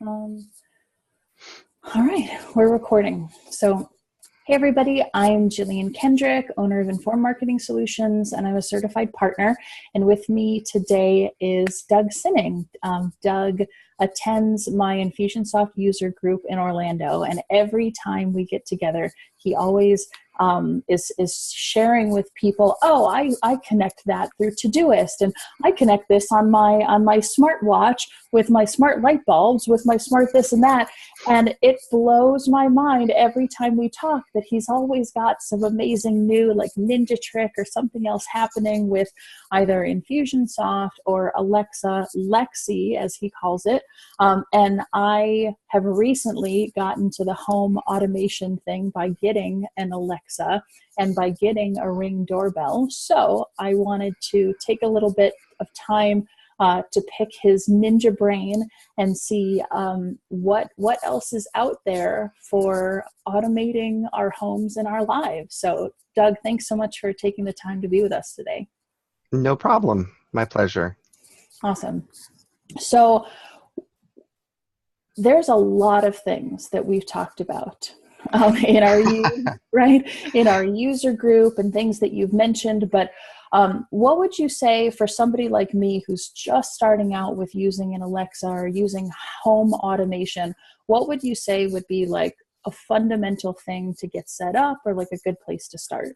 Um, all right, we're recording. So, hey everybody, I'm Jillian Kendrick, owner of Inform Marketing Solutions, and I'm a certified partner. And with me today is Doug Sinning. Doug attends my Infusionsoft user group in Orlando, and every time we get together, he always is sharing with people, oh, I connect that through Todoist, and I connect this on my smartwatch with my smart light bulbs, with my smart this and that. And it blows my mind every time we talk that he's always got some amazing new like ninja trick or something else happening with either Infusionsoft or Alexa, Lexi, as he calls it. And I have recently gotten to the home automation thing by getting an Alexa and by getting a Ring doorbell. So I wanted to take a little bit of time to pick his ninja brain and see what else is out there for automating our homes and our lives. So Doug, thanks so much for taking the time to be with us today. No problem. My pleasure. Awesome. So there's a lot of things that we've talked about in our in our user group and things that you've mentioned, but what would you say for somebody like me who's just starting out with using an Alexa or using home automation? What would you say would be like a fundamental thing to get set up or like a good place to start?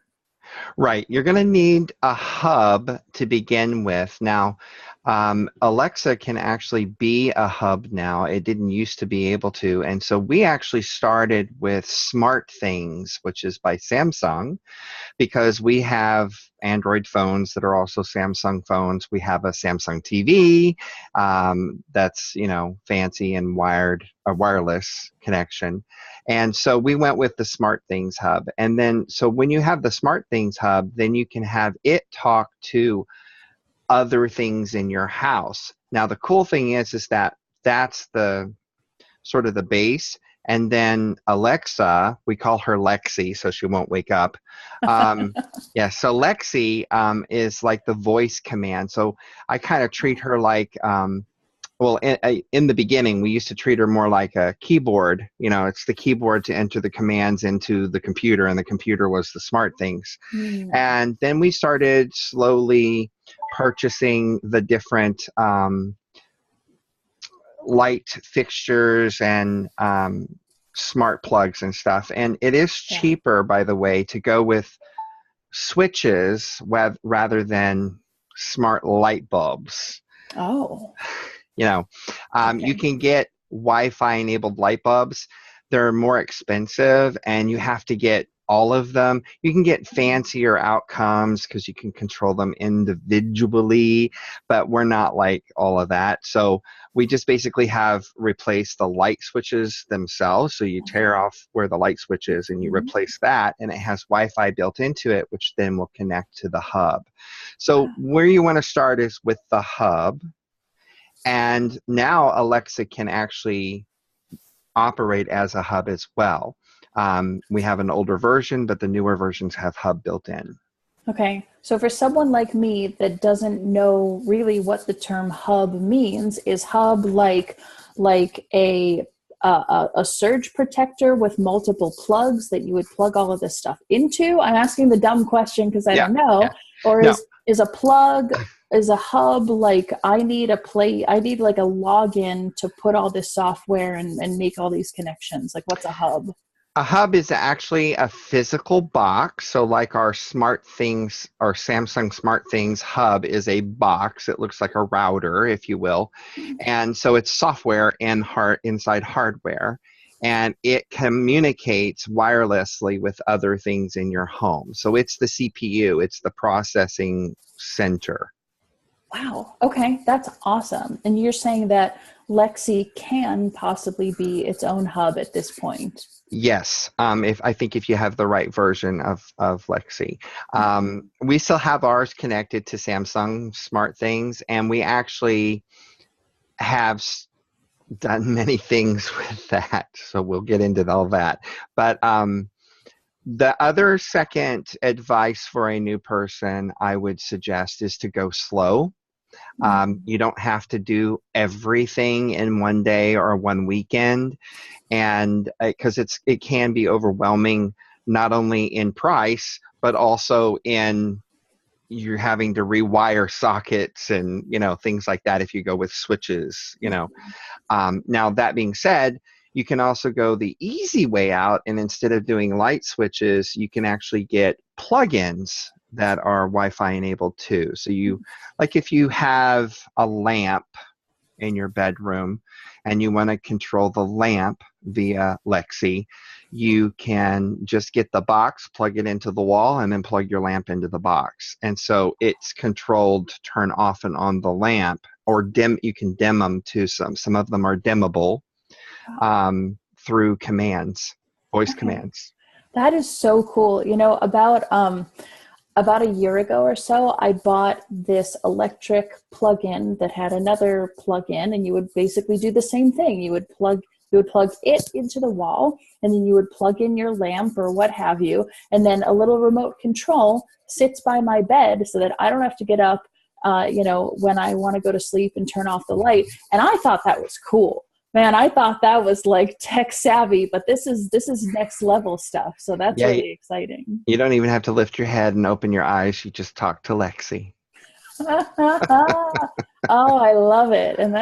Right. You're going to need a hub to begin with. Now, Alexa can actually be a hub now. It didn't used to be able to. And so we actually started with SmartThings, which is by Samsung, because we have Android phones that are also Samsung phones. We have a Samsung TV that's, fancy and a wireless connection. And so we went with the SmartThings hub. And then, so when you have the SmartThings hub, then you can have it talk to other things in your house. Now, the cool thing is that that's the sort of the base. And then Alexa, we call her Lexi, so she won't wake up. So Lexi is like the voice command. So I kind of treat her like, in the beginning, we used to treat her more like a keyboard. It's the keyboard to enter the commands into the computer, and the computer was the SmartThings. And then we started slowly purchasing the different light fixtures and smart plugs and stuff. And it is cheaper, by the way, to go with switches rather than smart light bulbs. Oh. You can get Wi-Fi enabled light bulbs. They're more expensive, and you have to get all of them. You can get fancier outcomes because you can control them individually, but we're not like all of that. So we just basically have replaced the light switches themselves. So you tear off where the light switch is and you replace that, and it has Wi-Fi built into it, which then will connect to the hub. So where you want to start is with the hub. And now Alexa can actually operate as a hub as well. We have an older version, but the newer versions have hub built in. Okay. So for someone like me that doesn't know really what the term hub means, is hub like a surge protector with multiple plugs that you would plug all of this stuff into? I'm asking the dumb question because I don't know. Yeah. Or is a plug, is a hub like I need like a login to put all this software and make all these connections? Like, what's a hub? A hub is actually a physical box. So like our SmartThings, our Samsung SmartThings hub is a box. It looks like a router, if you will. And so it's software and inside hardware. And it communicates wirelessly with other things in your home. So it's the CPU. It's the processing center. Wow. Okay. That's awesome. And you're saying that Lexi can possibly be its own hub at this point. Yes, if you have the right version of Lexi. We still have ours connected to Samsung SmartThings, and we actually have done many things with that. So we'll get into all that. But the other second advice for a new person I would suggest is to go slow. You don't have to do everything in one day or one weekend, and because it can be overwhelming, not only in price but also in you're having to rewire sockets and things like that if you go with switches. Now that being said, you can also go the easy way out, and instead of doing light switches, you can actually get plugins that are Wi-Fi enabled too. So like if you have a lamp in your bedroom and you want to control the lamp via Lexi, you can just get the box, plug it into the wall, and then plug your lamp into the box. And so it's controlled turn off and on the lamp, or dim. You can dim them to some of them are dimmable through commands, voice commands. That is so cool. About a year ago or so, I bought this electric plug-in that had another plug-in, and you would basically do the same thing. You would plug it into the wall, and then you would plug in your lamp or what have you, and then a little remote control sits by my bed so that I don't have to get up, when I want to go to sleep and turn off the light. And I thought that was cool. Man, I thought that was like tech savvy, but this is next level stuff. So that's really exciting. You don't even have to lift your head and open your eyes. You just talk to Lexi. Oh, I love it. And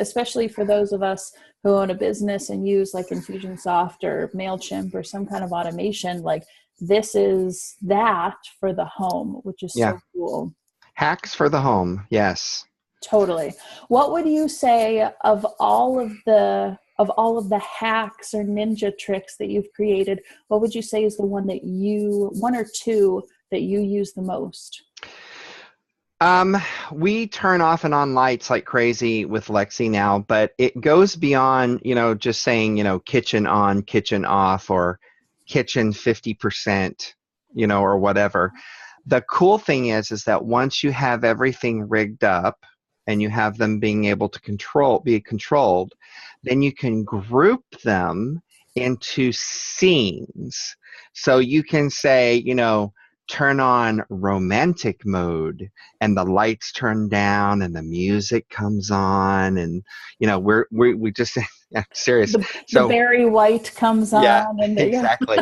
especially for those of us who own a business and use like Infusionsoft or MailChimp or some kind of automation, like this is that for the home, which is so cool. Hacks for the home. Yes. Totally. What would you say of all of the hacks or ninja tricks that you've created, what would you say is the one or two that you use the most? We turn off and on lights like crazy with Lexi now, but it goes beyond, just saying, kitchen on, kitchen off, or kitchen 50%, or whatever. The cool thing is that once you have everything rigged up and you have them being able to be controlled, then you can group them into scenes. So you can say, turn on romantic mode, and the lights turn down and the music comes on, and we just serious. The Barry White comes on, and exactly.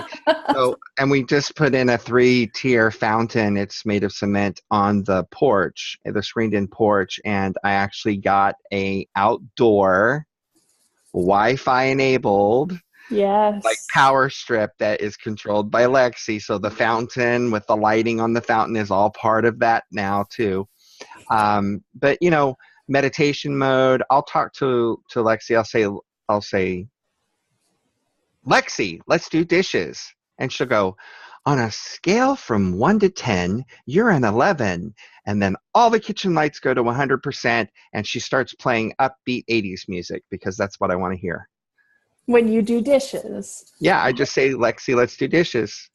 So, and we just put in a 3-tier fountain. It's made of cement on the porch, the screened-in porch, and I actually got a outdoor Wi-Fi enabled. Yes. Like power strip that is controlled by Lexi. So the fountain with the lighting on the fountain is all part of that now too. But meditation mode, I'll talk to Lexi. I'll say, Lexi, let's do dishes. And she'll go, on a scale from 1 to 10, you're an 11. And then all the kitchen lights go to 100%, and she starts playing upbeat 80s music because that's what I want to hear. When you do dishes. Yeah, I just say, Lexi, let's do dishes.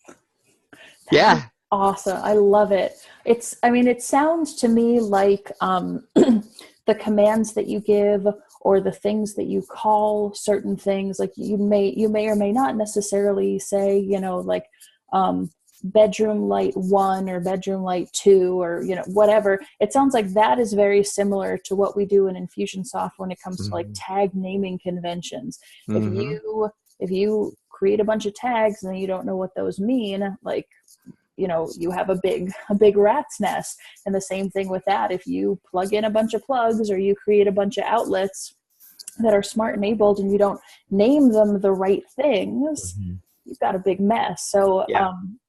That's awesome. I love it. It sounds to me like the commands that you give or the things that you call certain things, like you may or may not necessarily say, bedroom light 1 or bedroom light 2 or whatever. It sounds like that is very similar to what we do in Infusionsoft when it comes to like tag naming conventions. If you create a bunch of tags and you don't know what those mean, like you have a big rat's nest. And the same thing with that. If you plug in a bunch of plugs or you create a bunch of outlets that are smart enabled and you don't name them the right things, you've got a big mess. So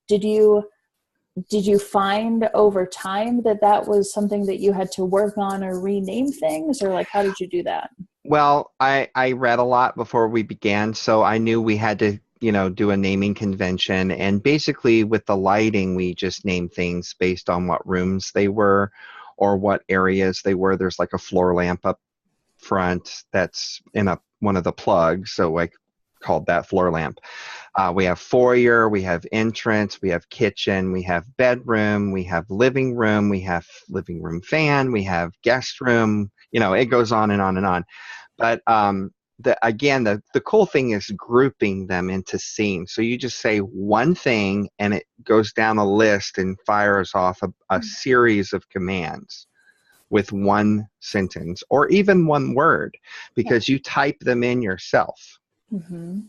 did you find over time that was something that you had to work on or rename things, or like how did you do that? Well, I read a lot before we began, so I knew we had to do a naming convention. And basically with the lighting, we just named things based on what rooms they were or what areas they were. There's like a floor lamp up front that's in one of the plugs, so I called that floor lamp. We have foyer, we have entrance, we have kitchen, we have bedroom, we have living room, we have living room fan, we have guest room. It goes on and on and on. But the cool thing is grouping them into scenes. So you just say one thing and it goes down a list and fires off a series of commands. with one sentence or even one word because you type them in yourself. Mm-hmm.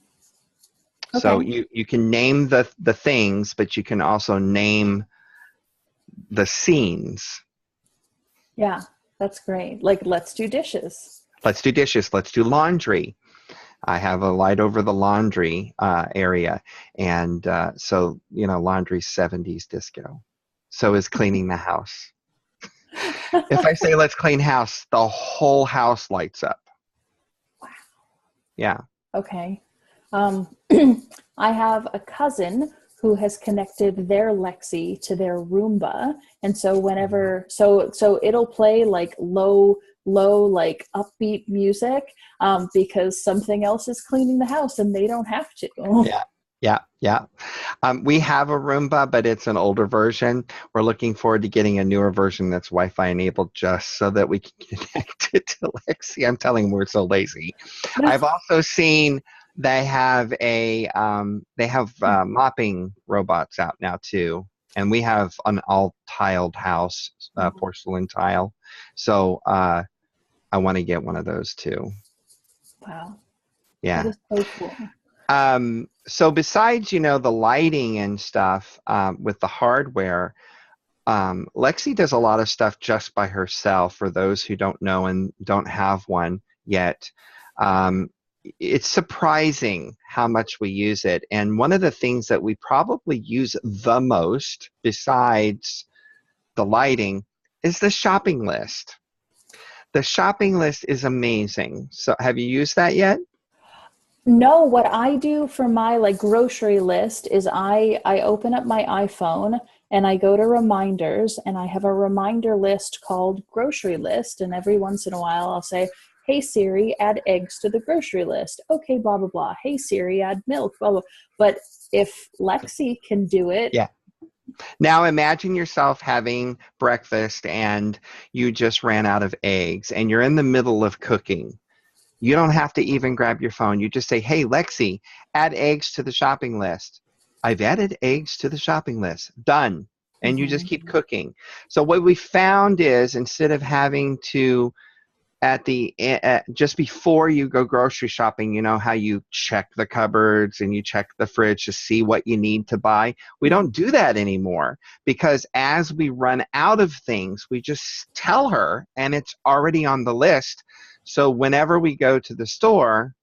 So Okay. you can name the things, but you can also name the scenes. Yeah, that's great. Like, let's do dishes. Let's do dishes. Let's do laundry. I have a light over the laundry area. And so, laundry 70s disco. So is cleaning the house. If I say let's clean house, the whole house lights up. Wow. Yeah. Okay. Um, I have a cousin who has connected their Lexi to their Roomba, and so whenever so it'll play like low like upbeat music because something else is cleaning the house and they don't have to. Yeah. Yeah. Yeah. We have a Roomba, but it's an older version. We're looking forward to getting a newer version that's Wi-Fi enabled just so that we can connect it to Lexi. I'm telling you, we're so lazy. I've also seen they have mopping robots out now too, and we have an all tiled house, porcelain tile. So I want to get one of those too. Wow, that Yeah. is so cool. So besides, the lighting and stuff with the hardware, Lexi does a lot of stuff just by herself for those who don't know and don't have one yet. It's surprising how much we use it. And one of the things that we probably use the most, besides the lighting, is the shopping list. The shopping list is amazing. So have you used that yet? No, what I do for my like grocery list is I open up my iPhone and I go to reminders and I have a reminder list called grocery list, and every once in a while I'll say, "Hey Siri, add eggs to the grocery list." Okay, blah blah blah. "Hey Siri, add milk." Blah blah. But if Lexi can do it, Yeah. Now imagine yourself having breakfast and you just ran out of eggs and you're in the middle of cooking. You don't have to even grab your phone. You just say, "Hey, Lexi, add eggs to the shopping list." I've added eggs to the shopping list. Done. And you just mhm. keep cooking. So what we found is instead of having to just before you go grocery shopping, you know how you check the cupboards and you check the fridge to see what you need to buy? We don't do that anymore because as we run out of things, we just tell her and it's already on the list. So whenever we go to the store,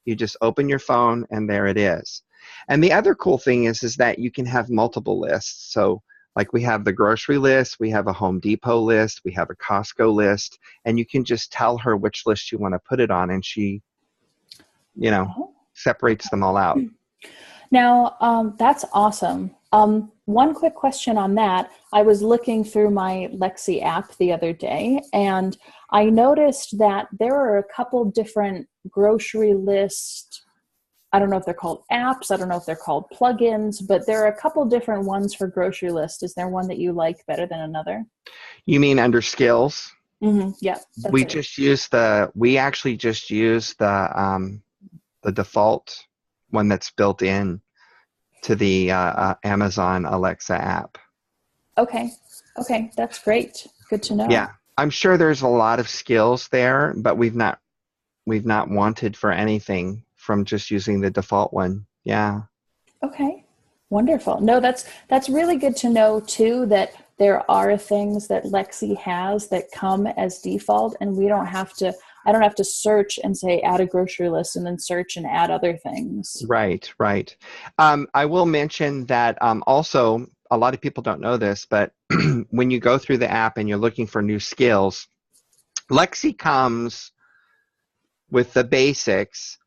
you just open your phone and there it is. And the other cool thing is that you can have multiple lists. So like we have the grocery list, we have a Home Depot list, we have a Costco list, and you can just tell her which list you want to put it on, and she, Oh. separates them all out. Now, that's awesome. One quick question on that. I was looking through my Lexi app the other day, and I noticed that there are a couple different grocery list. I don't know if they're called apps. I don't know if they're called plugins, but there are a couple different ones for grocery list. Is there one that you like better than another? You mean under skills? Mm-hmm. Yeah, that's it. We actually just use the default one that's built in to the Amazon Alexa app. Okay. Okay, that's great. Good to know. Yeah, I'm sure there's a lot of skills there, but we've not wanted for anything from just using the default one. Yeah. Okay. Wonderful. No, that's really good to know too, that there are things that Lexi has that come as default, and we don't have to I don't have to search and say add a grocery list and then search and add other things. Right, right. I will mention that also a lot of people don't know this, but when you go through the app and you're looking for new skills, Lexi comes with the basics,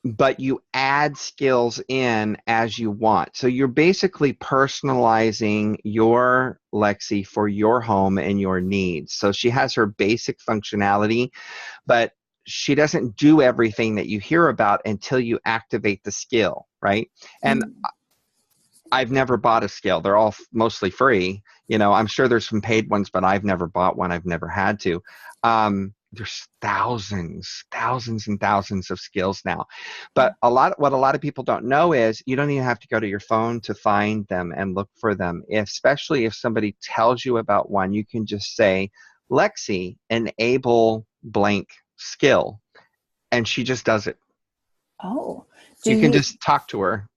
but you add skills in as you want. So you're basically personalizing your Lexi for your home and your needs. So she has her basic functionality, but she doesn't do everything that you hear about until you activate the skill, right? And Mm. I've never bought a skill. They're all mostly free. I'm sure there's some paid ones, but I've never bought one. I've never had to. There's thousands and thousands of skills now. But what a lot of people don't know is you don't even have to go to your phone to find them and look for them. Especially if somebody tells you about one, you can just say, Lexi, enable blank skill. And she just does it. Oh, You can just talk to her.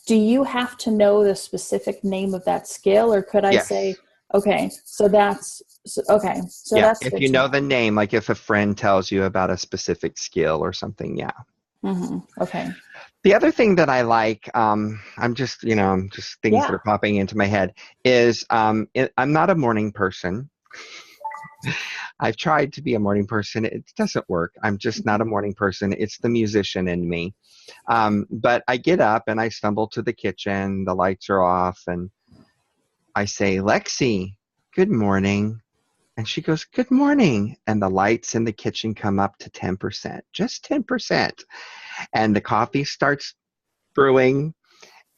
do you have to know the specific name of that skill, or could I say, Yes. okay, so that's okay, so Yeah. that's If good you to know know. the name, like if a friend tells you about a specific skill or something, yeah. Okay. The other thing that I like, I'm just things that Yeah. are popping into my head is I'm not a morning person. I've tried to be a morning person. It doesn't work. I'm just not a morning person. It's the musician in me. But I get up and I stumble to the kitchen. The lights are off and I say, Lexi, good morning. And she goes, good morning. And the lights in the kitchen come up to 10%, just 10%. And the coffee starts brewing.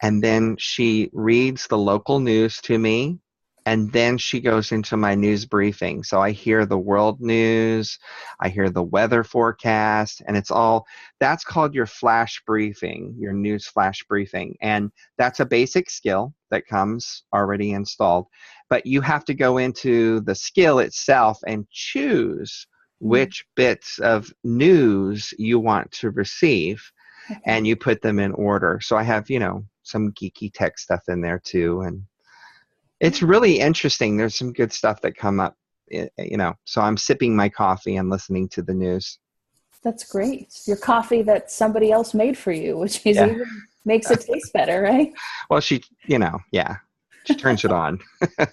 And then she reads the local news to me. And then she goes into my news briefing. So I hear the world news, I hear the weather forecast, and that's called your flash briefing, your news flash briefing. And that's a basic skill that comes already installed. But you have to go into the skill itself and choose which bits of news you want to receive, Okay. and you put them in order. So I have, some geeky tech stuff in there too. And it's really interesting. There's some good stuff that come up, so I'm sipping my coffee and listening to the news. That's great. Your coffee that somebody else made for you, which is Yeah. even makes it taste better, right? Well, she turns it on.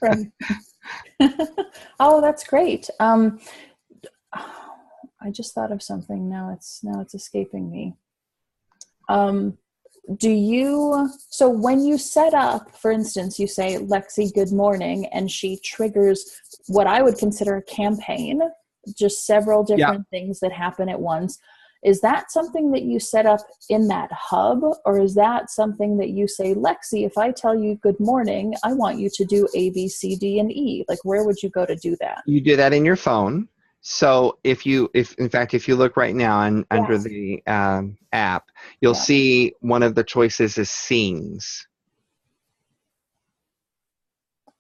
Right. Oh, that's great. I just thought of something. Now it's escaping me. Um, so when you set up, for instance, you say, Lexi, good morning, and she triggers what I would consider a campaign, just several Yeah. different things that happen at once. Is that something that you set up in that hub, or is that something that you say, Lexi, if I tell you good morning, I want you to do A, B, C, D, and E? Like, where would you go to do that? You do that in your phone. So if you look right now under Yeah. the app, you'll Yeah. see one of the choices is scenes.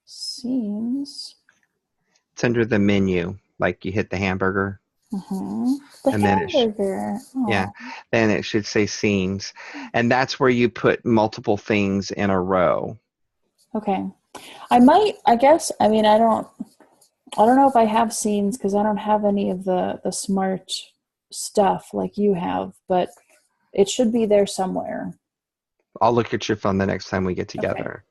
Scenes. It's under the menu, like you hit the hamburger. The And then hamburger. yeah, then it should say scenes. And that's where you put multiple things in a row. Okay. I mean, I don't know if I have scenes because I don't have any of the smart stuff like you have, but it should be there somewhere. I'll look at your phone the next time we get together.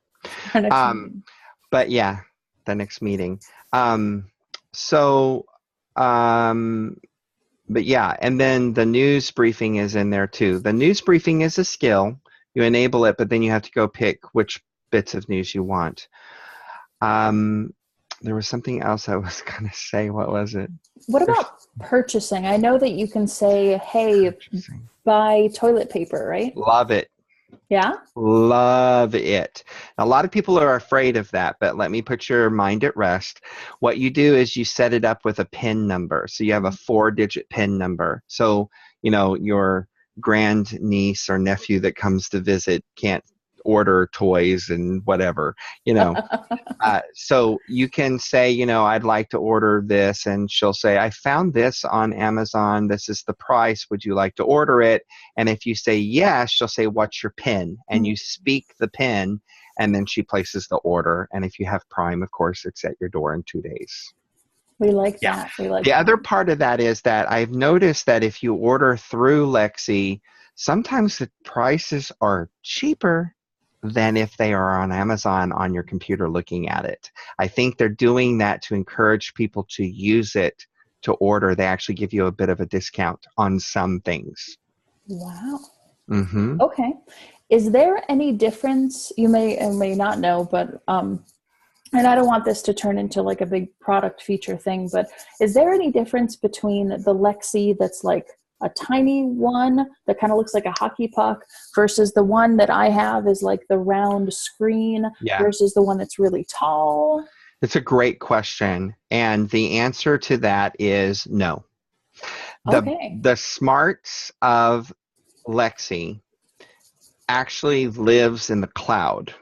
Our next Um, meeting. but yeah, the next meeting. So, but yeah, and then the news briefing is in there too. The news briefing is a skill. You enable it, but then you have to go pick which bits of news you want. There was something else I was going to say. What was it? What about purchasing? I know that you can say, hey, buy toilet paper, right? Love it. Yeah? Love it. A lot of people are afraid of that, but let me put your mind at rest. What you do is you set it up with a PIN number. So you have a 4-digit PIN number. So, your grandniece or nephew that comes to visit can't order toys and whatever, so you can say, I'd like to order this, and she'll say, I found this on Amazon. This is the price. Would you like to order it? And if you say yes, she'll say, what's your PIN? And you speak the PIN, and then she places the order. And if you have Prime, of course, it's at your door in 2 days. We like that. We like the that. other part of that is that I've noticed that if you order through Lexi, sometimes the prices are cheaper than if they are on Amazon on your computer looking at it. I think they're doing that to encourage people to use it to order. They actually give you a bit of a discount on some things. Wow. Mm-hmm. Okay. Is there any difference? You may or may not know, but and I don't want this to turn into like a big product feature thing, but is there any difference between the Lexi that's like a tiny one that kind of looks like a hockey puck versus the one that I have is like the round screen versus the one that's really tall? It's a great question. And the answer to that is no. The smarts of Lexi actually lives in the cloud.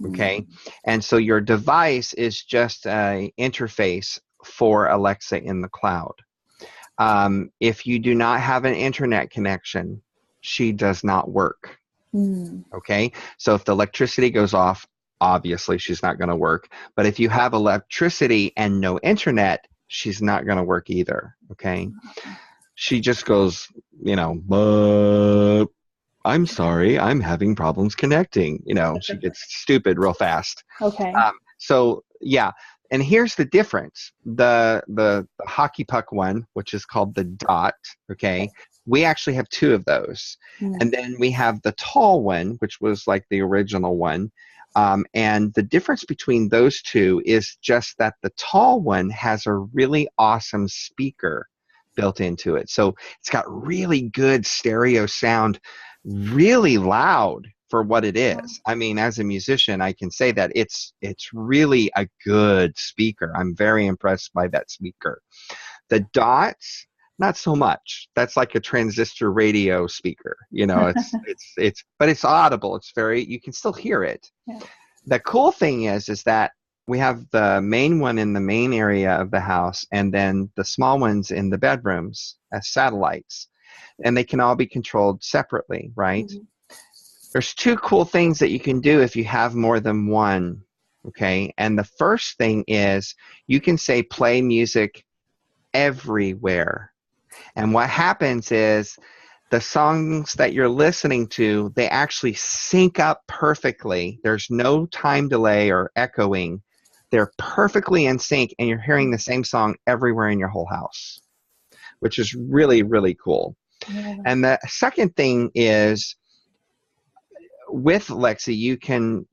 Okay. And so your device is just an interface for Alexa in the cloud. If you do not have an internet connection, she does not work. Okay? So if the electricity goes off, obviously she's not going to work. But if you have electricity and no internet, she's not going to work either. Okay? She just goes, I'm sorry, I'm having problems connecting. She gets stupid real fast. Okay. So yeah, and here's the difference. The hockey puck one, which is called the Dot, okay, we actually have two of those. And then we have the tall one, which was like the original one. And the difference between those two is just that the tall one has a really awesome speaker built into it. So it's got really good stereo sound, really loud for what it is. I mean, as a musician, I can say that it's really a good speaker. I'm very impressed by that speaker. The Dots, not so much. That's like a transistor radio speaker. But it's audible. It's you can still hear it. Yeah. The cool thing is that we have the main one in the main area of the house, and then the small ones in the bedrooms as satellites. And they can all be controlled separately, right? There's two cool things that you can do if you have more than one, okay? And the first thing is you can say play music everywhere. And what happens is the songs that you're listening to, they actually sync up perfectly. There's no time delay or echoing. They're perfectly in sync, and you're hearing the same song everywhere in your whole house, which is really, really cool. Yeah. And the second thing is, with Alexa, you can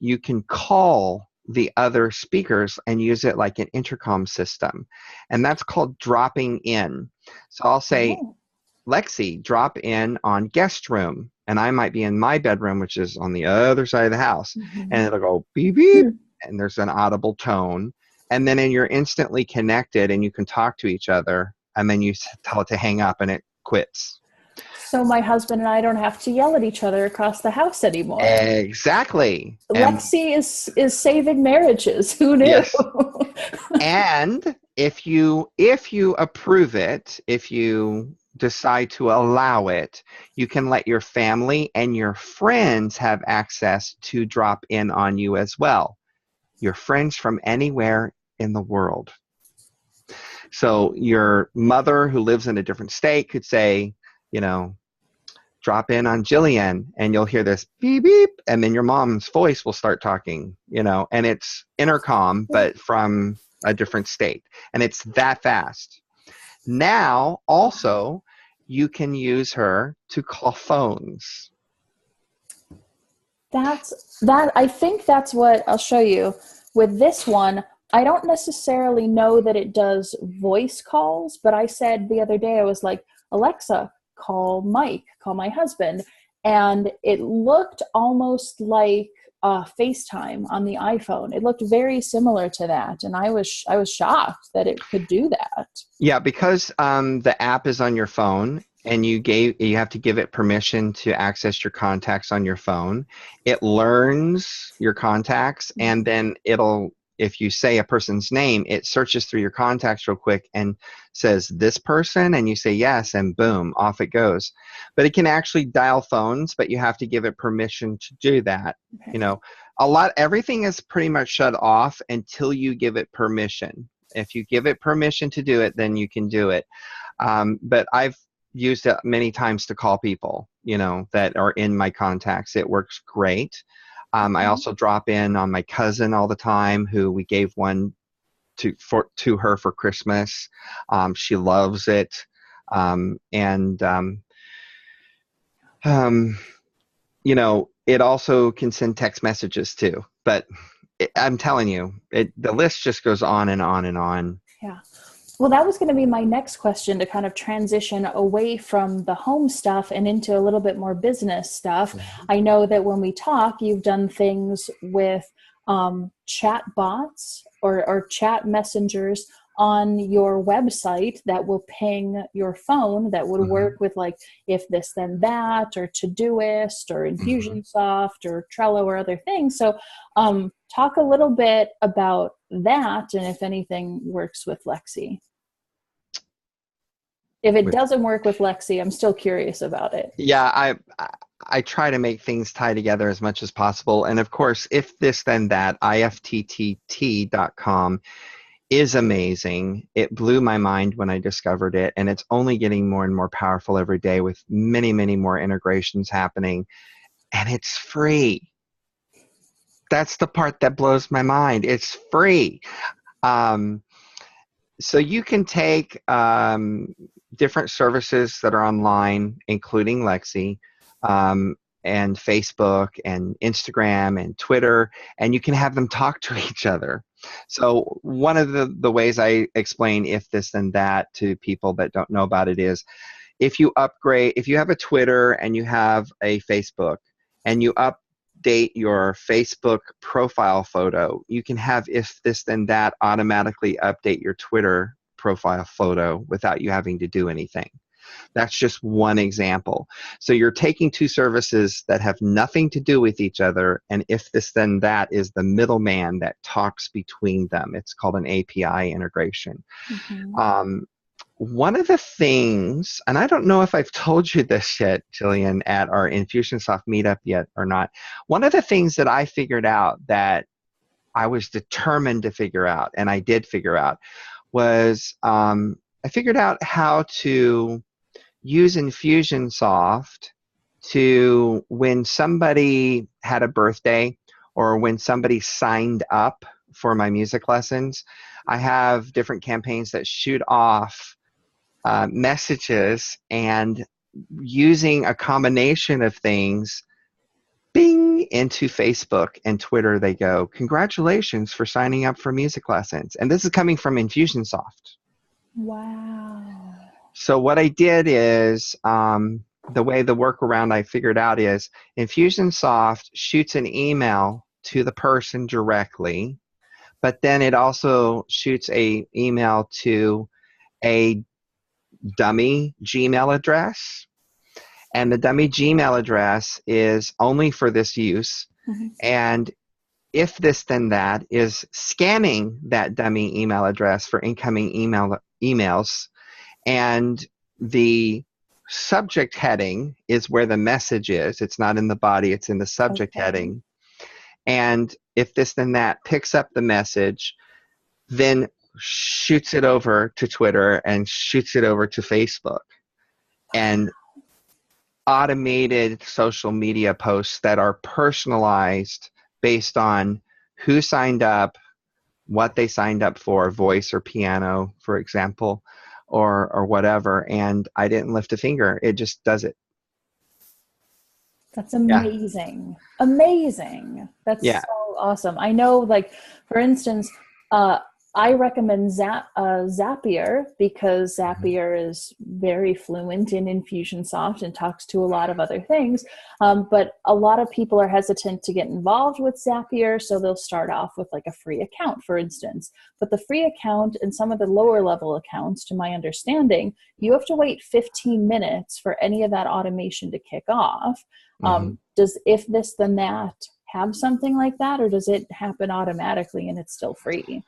call the other speakers and use it like an intercom system, and that's called dropping in. So I'll say, Lexi, drop in on guest room, and I might be in my bedroom, which is on the other side of the house, and it'll go beep beep, and there's an audible tone, and then you're instantly connected, and you can talk to each other, and then you tell it to hang up, and it quits. So my husband and I don't have to yell at each other across the house anymore. Exactly. Lexi is saving marriages. Who knew? Yes. And if you approve it, if you decide to allow it, you can let your family and your friends have access to drop in on you as well. Your friends from anywhere in the world. So your mother who lives in a different state could say, drop in on Jillian, and you'll hear this beep beep, and then your mom's voice will start talking, and it's intercom, but from a different state, and it's that fast. Now, also, you can use her to call phones. I think that's what I'll show you. With this one, I don't necessarily know that it does voice calls, but I said the other day, I was like, Alexa, call Mike, call my husband. And it looked almost like FaceTime on the iPhone. It looked very similar to that. And I was shocked that it could do that. Yeah, because the app is on your phone, and you have to give it permission to access your contacts on your phone. It learns your contacts, and then if you say a person's name, it searches through your contacts real quick and says, this person, and you say yes, and boom, off it goes. But it can actually dial phones, but you have to give it permission to do that. Okay. Everything is pretty much shut off until you give it permission. If you give it permission to do it, then you can do it. But I've used it many times to call people, that are in my contacts. It works great. I also drop in on my cousin all the time, who we gave one to her for Christmas. She loves it. It also can send text messages too. But I'm telling you, the list just goes on and on and on. Yeah. Well, that was going to be my next question, to kind of transition away from the home stuff and into a little bit more business stuff. Mm-hmm. I know that when we talk, you've done things with chat bots or chat messengers on your website that will ping your phone, that would work with like if this then that, or Todoist or Infusionsoft or Trello or other things. So talk a little bit about that and if anything works with Lexi. If it doesn't work with Lexi, I'm still curious about it. Yeah, I try to make things tie together as much as possible. And of course, if this then that, ifttt.com is amazing. It blew my mind when I discovered it, and it's only getting more and more powerful every day with many, many more integrations happening. And it's free. That's the part that blows my mind. It's free. So you can take different services that are online, including Lexi, and Facebook and Instagram and Twitter, and you can have them talk to each other. So one of the ways I explain if this then that to people that don't know about it is, if you have a Twitter and you have a Facebook and you update your Facebook profile photo, you can have if this then that automatically update your Twitter profile photo without you having to do anything. That's just one example. So you're taking two services that have nothing to do with each other, and if this then that is the middleman that talks between them. It's called an API integration. Mm-hmm. One of the things, and I don't know if I've told you this yet, Jillian, at our Infusionsoft meetup yet or not, one of the things that I figured out that I was determined to figure out, and I did figure out, was I figured out how to use Infusionsoft to, when somebody had a birthday or when somebody signed up for my music lessons, I have different campaigns that shoot off messages, and using a combination of things, bing, into Facebook and Twitter, they go, "Congratulations for signing up for music lessons." And this is coming from Infusionsoft. Wow. So what I did is, the workaround I figured out is Infusionsoft shoots an email to the person directly, but then it also shoots a email to a dummy Gmail address. And the dummy Gmail address is only for this use. Mm-hmm. And if this then that is scanning that dummy email address for incoming emails, and the subject heading is where the message is. It's not in the body, it's in the subject heading. And if this then that picks up the message, then shoots it over to Twitter and shoots it over to Facebook. And automated social media posts that are personalized based on who signed up, what they signed up for, voice or piano, for example, or whatever. And I didn't lift a finger. It just does it. That's amazing. Yeah. Amazing. That's so awesome. I know, like, for instance, I recommend Zapier, because Zapier is very fluent in Infusionsoft and talks to a lot of other things. But a lot of people are hesitant to get involved with Zapier, so they'll start off with like a free account, for instance. But the free account and some of the lower level accounts, to my understanding, you have to wait 15 minutes for any of that automation to kick off. Does if this then that have something like that, or does it happen automatically and it's still free?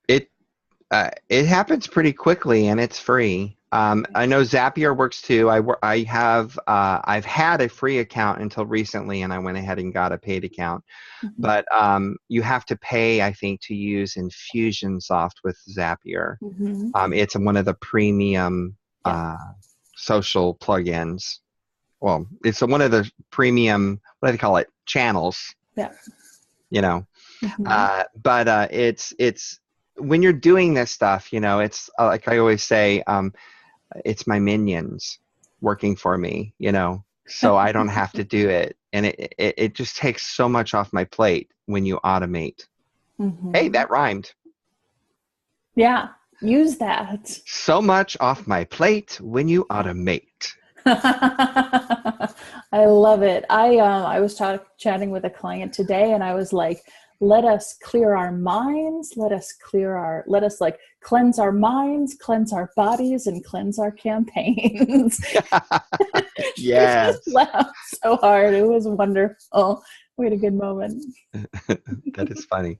It happens pretty quickly, and it's free. I know Zapier works too. I've had a free account until recently, and I went ahead and got a paid account. Mm-hmm. But you have to pay, I think, to use Infusionsoft with Zapier. Mm-hmm. It's one of the premium social plugins. Well, it's one of the premium, what do they call it, channels. Yeah. You know, but it's when you're doing this stuff, you know, it's like I always say, it's my minions working for me, you know, so I don't have to do it. And it just takes so much off my plate when you automate. Mm-hmm. Hey, that rhymed. Yeah, use that. So much off my plate when you automate. I love it. I was chatting with a client today, and I was like, let us clear our minds, let us like cleanse our minds, cleanse our bodies, and cleanse our campaigns. Yes. She just laughed so hard. It was wonderful. We had a good moment. That is funny.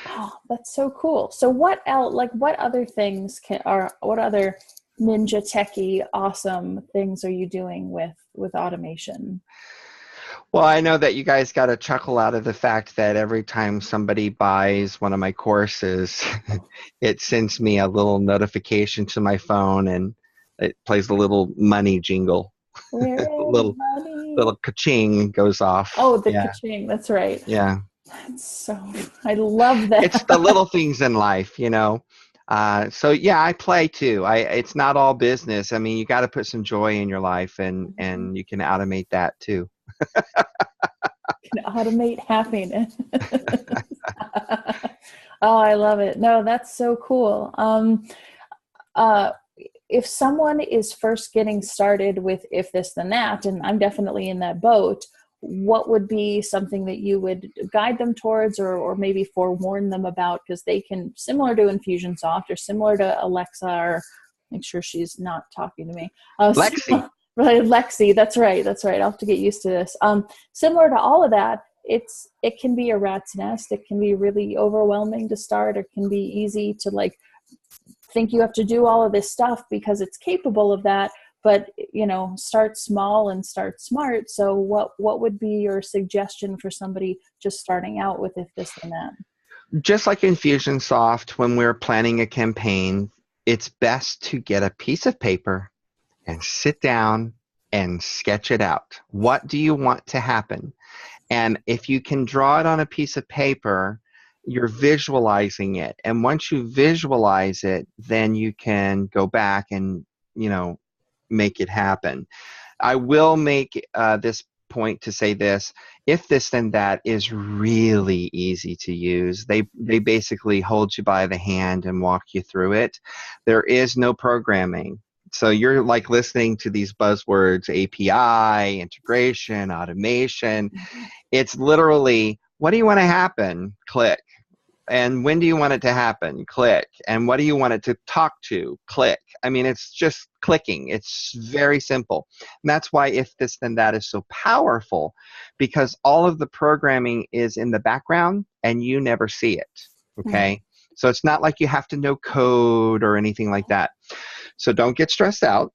Oh, that's so cool. So what else, like what other things what other ninja techie awesome things are you doing with automation? Well, I know that you guys got a chuckle out of the fact that every time somebody buys one of my courses, it sends me a little notification to my phone and it plays a little money jingle. Where A is little money? little ka-ching goes off. Oh, the Yeah, ka-ching. That's right. yeah. That's so, I love It's the that. little things in life, you know. So yeah, I play too. It's not all business. I mean, you got to put some joy in your life, and you can automate that too. Can automate happiness. Oh, I love it. No, that's so cool. Uh, if someone is first getting started with if this then that, and I'm definitely in that boat, what would be something that you would guide them towards, or maybe forewarn them about, because they can, similar to Infusionsoft or similar to Alexa, or make sure she's not talking to me. Lexi. Right, Lexi, that's right, that's right. I'll have to get used to this. Similar to all of that, it can be a rat's nest. It can be really overwhelming to start. It can be easy to like think you have to do all of this stuff because it's capable of that. But start small and start smart. So what would be your suggestion for somebody just starting out with if this and that? Just like Infusionsoft, when we're planning a campaign, it's best to get a piece of paper and sit down and sketch it out. What do you want to happen? And if you can draw it on a piece of paper, you're visualizing it. And once you visualize it, then you can go back and, make it happen. I will make this point to say this. If this then that is really easy to use. They basically hold you by the hand and walk you through it. There is no programming. So you're like listening to these buzzwords: API, integration, automation. It's literally, what do you want to happen? Click. And when do you want it to happen? Click. And what do you want it to talk to? Click. I mean, it's just clicking. It's very simple. And that's why if this then that is so powerful, because all of the programming is in the background and you never see it. Okay. So it's not like you have to know code or anything like that. So don't get stressed out.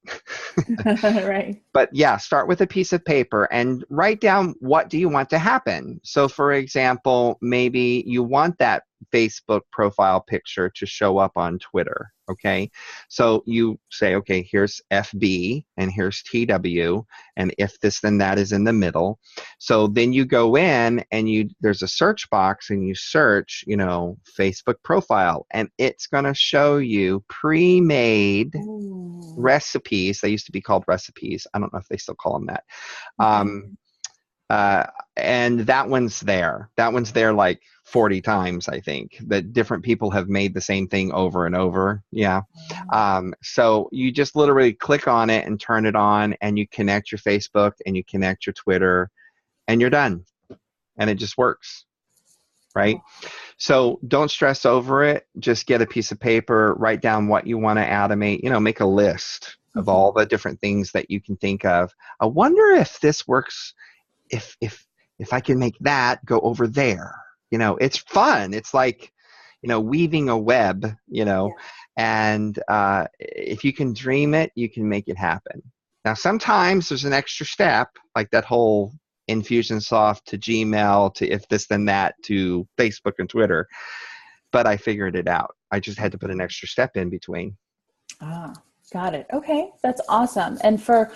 Right. But yeah, start with a piece of paper and write down, what do you want to happen? So for example, maybe you want that Facebook profile picture to show up on Twitter. Okay. So you say, okay, here's FB and here's TW, and if this then that is in the middle. So then you go in and there's a search box and you search, Facebook profile, and it's going to show you pre-made recipes. They used to be called recipes. I don't know if they still call them that. And that one's there. That one's there like 40 times, I think, that different people have made the same thing over and over. Yeah. So you just literally click on it and turn it on, and you connect your Facebook and you connect your Twitter, and you're done. And it just works. Right? So don't stress over it. Just get a piece of paper, write down what you want to automate, make a list of all the different things that you can think of. I wonder if this works, if I can make that go over there. It's fun. It's like, weaving a web, and if you can dream it, you can make it happen. Now, sometimes there's an extra step, like that whole Infusionsoft to Gmail to if this then that to Facebook and Twitter, but I figured it out. I just had to put an extra step in between. Got it. Okay, that's awesome. And for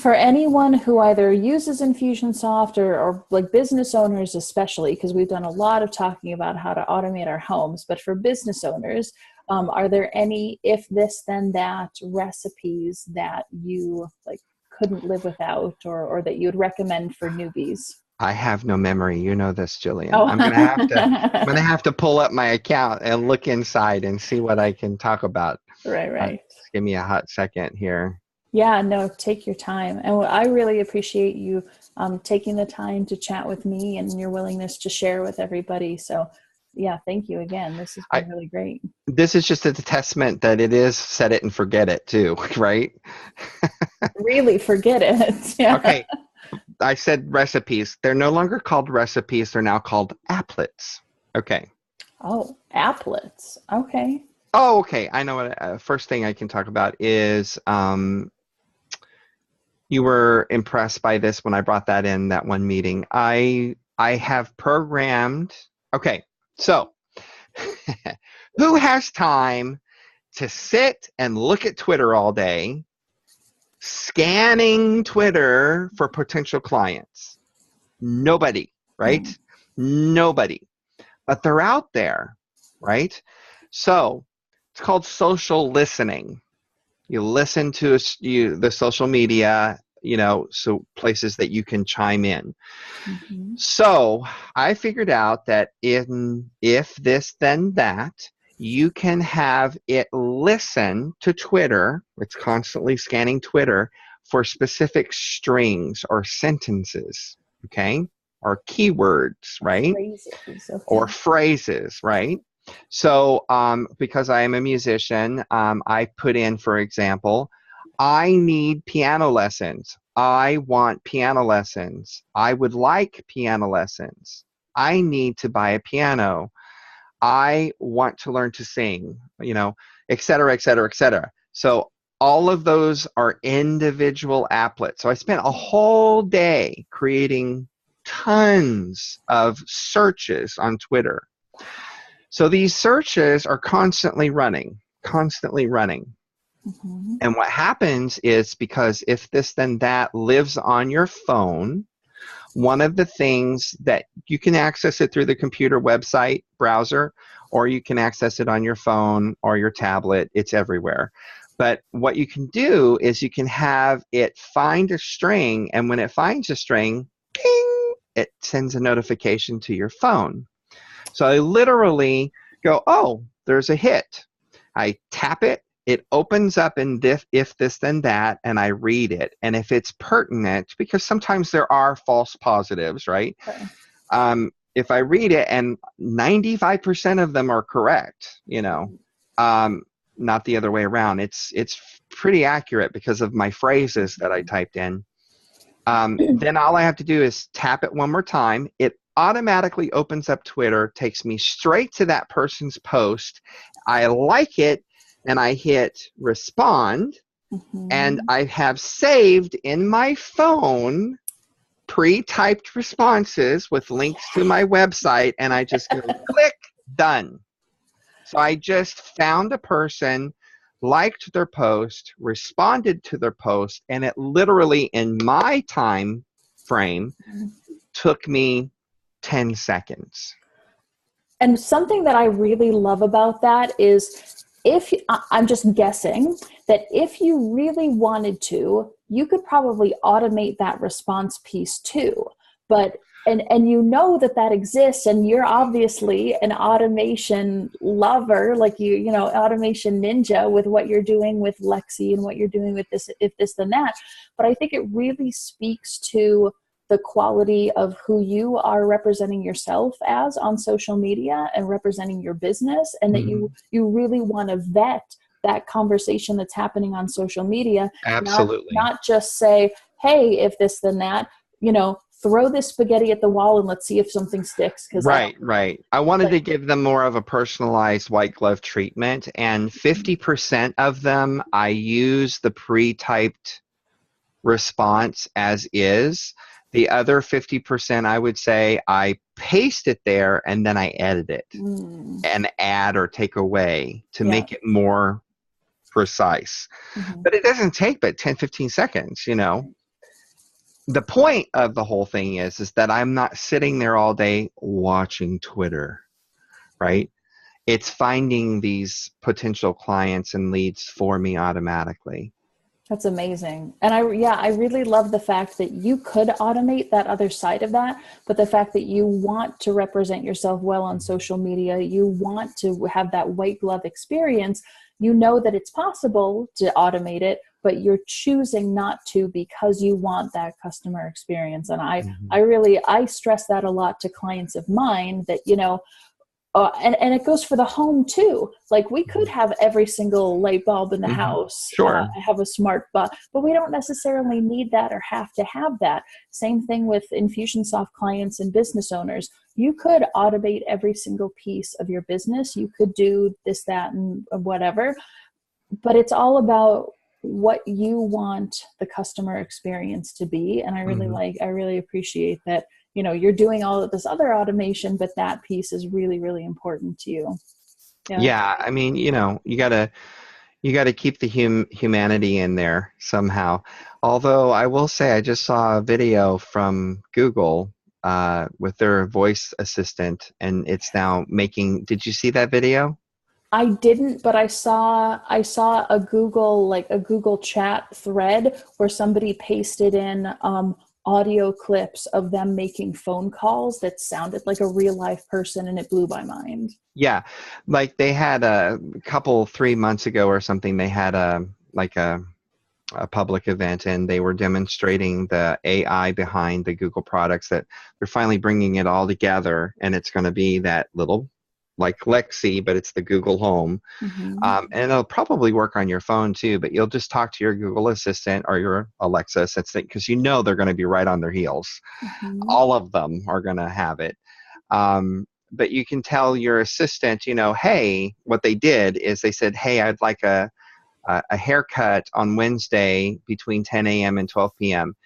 anyone who either uses Infusionsoft or like business owners especially, because we've done a lot of talking about how to automate our homes, but for business owners, are there any if this then that recipes that you like couldn't live without, or that you would recommend for newbies? I have no memory. You know this, Jillian. Oh. I'm gonna have to pull up my account and look inside and see what I can talk about. Right. Just give me a hot second here. Yeah, no, take your time. And I really appreciate you taking the time to chat with me and your willingness to share with everybody. So yeah, thank you again. This has been really great. This is just a testament that it is set it and forget it too, right? Really forget it. Yeah. Okay. I said recipes. They're no longer called recipes. They're now called applets. Okay. Oh, applets. Okay. Oh, okay. I know what. First thing I can talk about is you were impressed by this when I brought that in that one meeting. I have programmed. Okay, so who has time to sit and look at Twitter all day, scanning Twitter for potential clients? Nobody, right? Nobody. But they're out there, right? So it's called social listening. You listen to the social media, so places that you can chime in. Mm-hmm. So I figured out that in If This Then That, you can have it listen to Twitter. It's constantly scanning Twitter for specific strings or sentences, okay? Or keywords, right? Phrases, okay. Or phrases, right? So because I am a musician, I put in, for example, I need piano lessons. I want piano lessons. I would like piano lessons. I need to buy a piano. I want to learn to sing, et cetera, et cetera, et cetera. So all of those are individual applets. So I spent a whole day creating tons of searches on Twitter. So these searches are constantly running. Mm-hmm. And what happens is, because If This Then That lives on your phone, one of the things that you can access it through the computer website browser, or you can access it on your phone or your tablet. It's everywhere. But what you can do is you can have it find a string, and when it finds a string, ping, it sends a notification to your phone. So I literally go, oh, there's a hit. I tap it. It opens up in If This Then That, and I read it. And if it's pertinent, because sometimes there are false positives, right? Okay. If I read it and 95% of them are correct, not the other way around. It's pretty accurate because of my phrases that I typed in. Then all I have to do is tap it one more time. It automatically opens up Twitter, takes me straight to that person's post. I like it, and I hit respond, Mm-hmm. and I have saved in my phone pre-typed responses with links to my website, and I just go click, done. So I just found a person, liked their post, responded to their post, and it literally, in my time frame, took me 10 seconds. And something that I really love about that is, I'm just guessing that if you really wanted to, you could probably automate that response piece too. But and that exists, and you're obviously an automation lover, like automation ninja with what you're doing with Lexi and what you're doing with this, If This Then That. But I think it really speaks to the quality of who you are representing yourself as on social media and representing your business, and that you really want to vet that conversation that's happening on social media. Absolutely. Not just say, hey, if this, then that, throw this spaghetti at the wall and let's see if something sticks. Right. I wanted to give them more of a personalized white glove treatment, and 50% of them I use the pre-typed response as is. The other 50%, I would say, I paste it there and then I edit it and add or take away to make it more precise. Mm-hmm. But it doesn't take but 10, 15 seconds, The point of the whole thing is that I'm not sitting there all day watching Twitter, right? It's finding these potential clients and leads for me automatically. That's amazing. And I really love the fact that you could automate that other side of that, but the fact that you want to represent yourself well on social media, you want to have that white glove experience, that it's possible to automate it, but you're choosing not to because you want that customer experience. And I stress that a lot to clients of mine, that, and it goes for the home too. Like we could have every single light bulb in the house Sure. have a smart but we don't necessarily need that or have to have that. Same thing with Infusionsoft clients and business owners. You could automate every single piece of your business. You could do this, that, and whatever, but it's all about what you want the customer experience to be. And I really appreciate that, you know, you're doing all of this other automation, but that piece is really, really important to you. Yeah. I mean, you know, you gotta keep the humanity in there somehow. Although I will say, I just saw a video from Google with their voice assistant, and it's now making. Did you see that video? I didn't, but I saw a Google chat thread where somebody pasted in audio clips of them making phone calls that sounded like a real life person, and it blew my mind. Yeah, like they had a couple 3 months ago or something. They had a public event, and they were demonstrating the AI behind the Google products, that they're finally bringing it all together, and it's going to be that little, like Lexi, but it's the Google Home. And it'll probably work on your phone too, but you'll just talk to your Google Assistant or your Alexa Assistant, because you know they're going to be right on their heels. All of them are going to have it. But you can tell your assistant, you know, hey, what they did is they said, hey, I'd like a haircut on Wednesday between 10 a.m. and 12 p.m.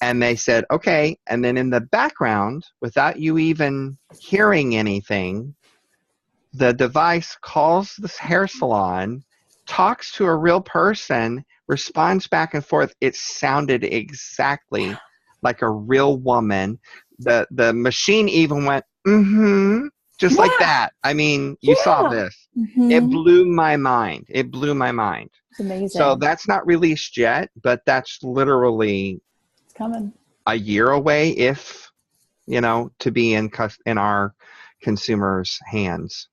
And they said, okay. And then in the background, without you even hearing anything, the device calls the hair salon, talks to a real person, responds back and forth. It sounded exactly like a real woman. The machine even went, just like that. I mean, you saw this. It blew my mind. It blew my mind. It's amazing. So that's not released yet, but that's literally it's coming a year away, if, you know, to be in our consumers' hands.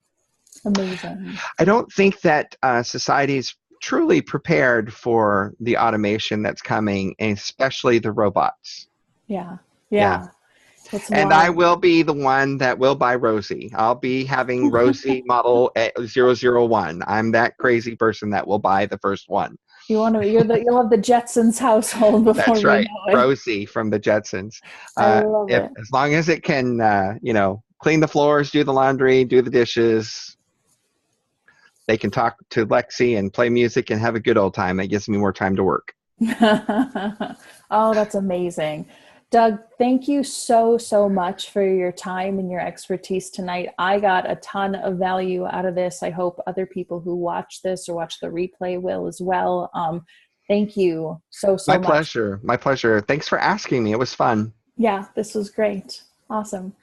Amazing. I don't think that society is truly prepared for the automation that's coming, and especially the robots. Yeah. And I will be the one that will buy Rosie. I'll be having Rosie model 001. I'm that crazy person that will buy the first one. You'll have the Jetsons household before That's right. we know it. Rosie from the Jetsons. I love it. As long as it can, you know, clean the floors, do the laundry, do the dishes. They can talk to Lexi and play music and have a good old time. It gives me more time to work. Oh, that's amazing. Doug, thank you so, so much for your time and your expertise tonight. I got a ton of value out of this. I hope other people who watch this or watch the replay will as well. Thank you so much. My pleasure. My pleasure. Thanks for asking me. It was fun. Yeah, this was great. Awesome.